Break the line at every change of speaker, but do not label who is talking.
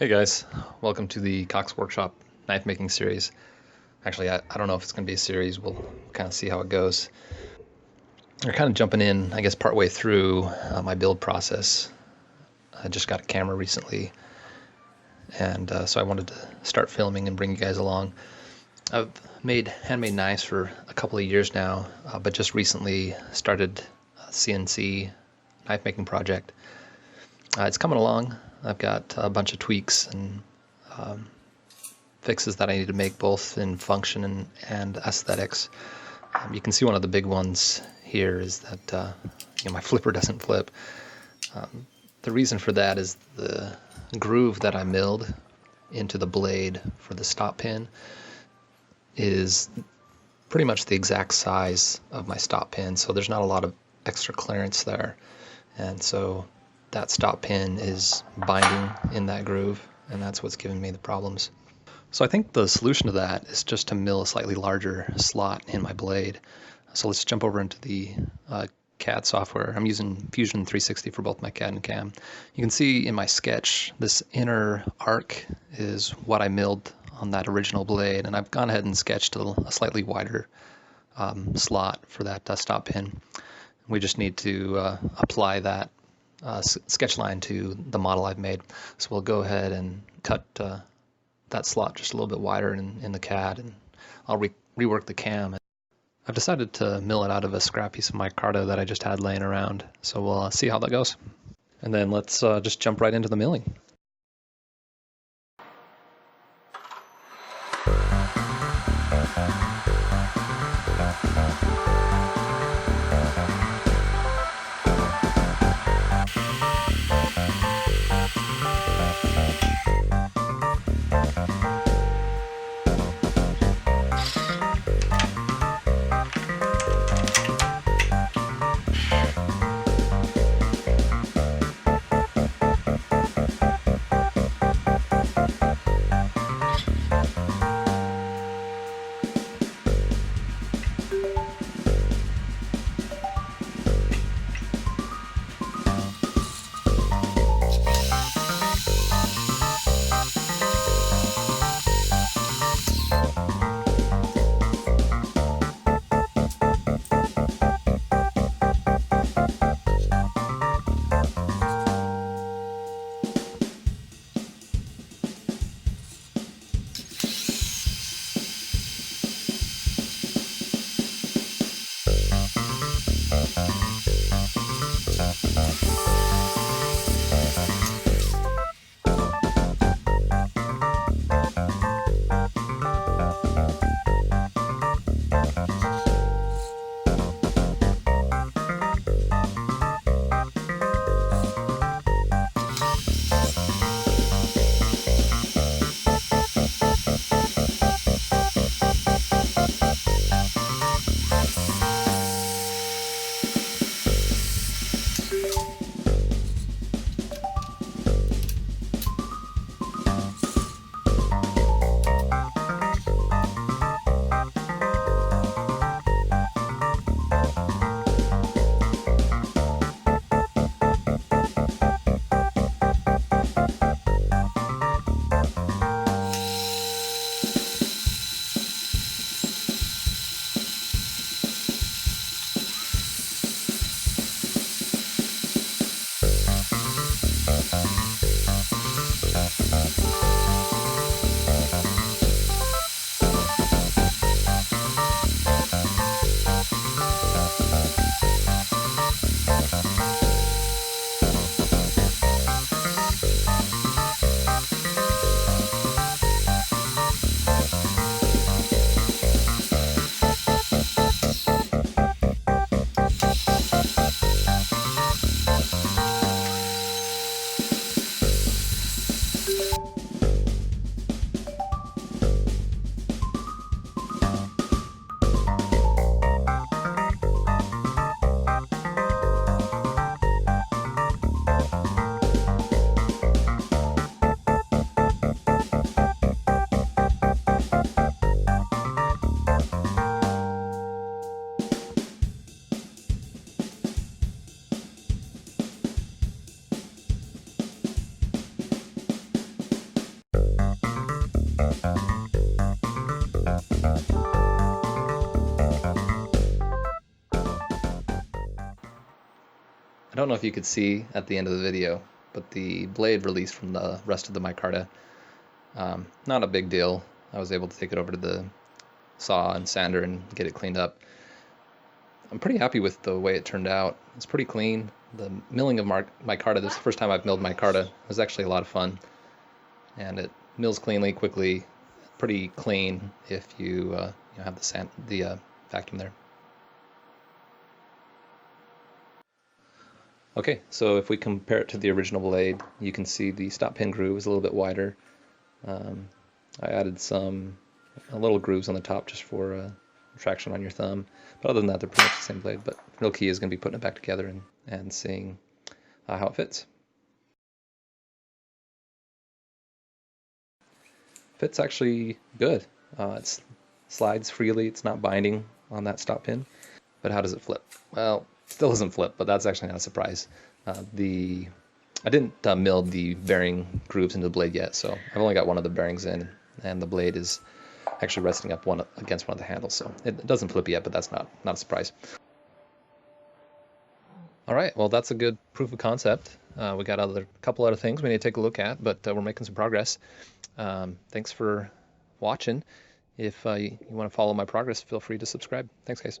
Hey guys, welcome to the Cox Workshop knife making series. Actually, I don't know if it's going to be a series. We'll kind of see how it goes. We're kind of jumping in, I guess, partway through my build process. I just got a camera recently, and so I wanted to start filming and bring you guys along. I've made handmade knives for a couple of years now, but just recently started a CNC knife making project. It's coming along. I've got a bunch of tweaks and fixes that I need to make both in function and aesthetics. You can see one of the big ones here is that my flipper doesn't flip. The reason for that is the groove that I milled into the blade for the stop pin is pretty much the exact size of my stop pin, so there's not a lot of extra clearance there, and so that stop pin is binding in that groove, and that's what's giving me the problems. So I think the solution to that is just to mill a slightly larger slot in my blade. So let's jump over into the CAD software. I'm using Fusion 360 for both my CAD and CAM. You can see in my sketch, this inner arc is what I milled on that original blade, and I've gone ahead and sketched a slightly wider slot for that stop pin. We just need to apply that sketch line to the model I've made. So we'll go ahead and cut that slot just a little bit wider in the CAD, and I'll rework the CAM. I've decided to mill it out of a scrap piece of micarta that I just had laying around, so we'll see how that goes. And then let's just jump right into the milling. I don't know if you could see at the end of the video, but the blade released from the rest of the micarta. Not a big deal. I was able to take it over to the saw and sander and get it cleaned up. I'm pretty happy with the way it turned out. It's pretty clean. The milling of micarta, this is the first time I've milled micarta. It was actually a lot of fun. And it mills cleanly, quickly, pretty clean if you, have the vacuum there. Okay, so if we compare it to the original blade, you can see the stop pin groove is a little bit wider. I added a little grooves on the top just for traction on your thumb. But other than that, they're pretty much the same blade. But the real key is going to be putting it back together and seeing how it fits. Fits actually good. It slides freely. It's not binding on that stop pin. But how does it flip? Well, it still doesn't flip, but that's actually not a surprise. I didn't mill the bearing grooves into the blade yet, so I've only got one of the bearings in, and the blade is actually resting up against one of the handles, so it doesn't flip yet, but that's not a surprise. All right, well, that's a good proof of concept. We got a couple other things we need to take a look at, but we're making some progress. Thanks for watching. If you want to follow my progress, feel free to subscribe. Thanks, guys.